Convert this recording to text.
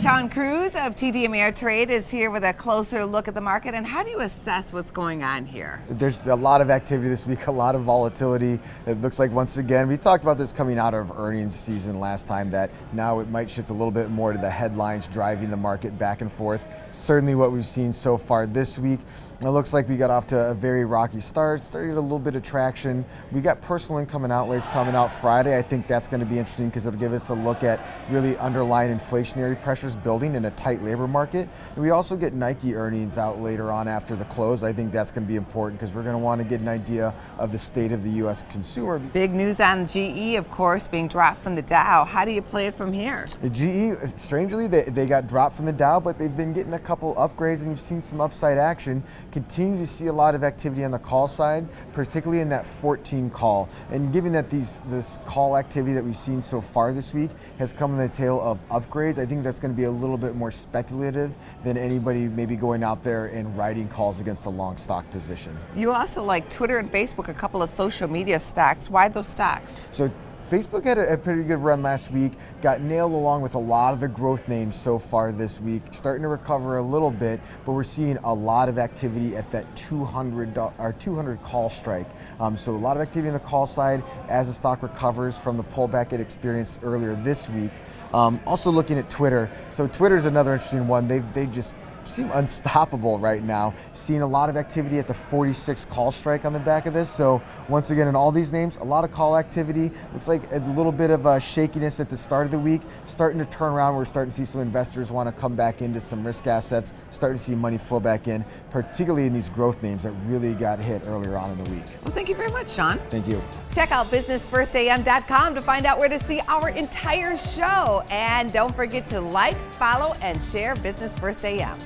Shawn Cruz of TD Ameritrade is here with a closer look at the market. And how do you assess what's going on here? There's a lot of activity this week, a lot of volatility. It looks like once again, we talked about this coming out of earnings season last time, that now it might shift a little bit more to the headlines driving the market back and forth. Certainly what we've seen so far this week. It looks like we got off to a very rocky start, started a little bit of traction. We got personal income and outlays coming out Friday. I think that's going to be interesting because it'll give us a look at really underlying inflationary pressures building in a tight labor market. And we also get Nike earnings out later on after the close. I think that's going to be important because we're going to want to get an idea of the state of the U.S. consumer. Big news on GE, of course, being dropped from the Dow. How do you play it from here? The GE, strangely, they got dropped from the Dow, but they've been getting a couple upgrades and you've seen some upside action. Continue to see a lot of activity on the call side, particularly in that 14 call. And given that this call activity that we've seen so far this week has come in the tail of upgrades, I think that's going to be a little bit more speculative than anybody maybe going out there and writing calls against a long stock position. You also like Twitter and Facebook, a couple of social media stocks. Why those stocks? So Facebook had a pretty good run last week, got nailed along with a lot of the growth names so far this week, starting to recover a little bit, but we're seeing a lot of activity at that 200 call strike. So a lot of activity on the call side as the stock recovers from the pullback it experienced earlier this week. Also looking at Twitter. So Twitter's another interesting one. They just seem unstoppable right now. Seeing a lot of activity at the 46 call strike on the back of this. So once again, in all these names, a lot of call activity. Looks like a little bit of shakiness at the start of the week, starting to turn around. We're starting to see some investors want to come back into some risk assets, starting to see money flow back in, particularly in these growth names that really got hit earlier on in the week. Well, thank you very much, Shawn. Thank you. Check out businessfirstam.com to find out where to see our entire show. And don't forget to like, follow, and share Business First AM.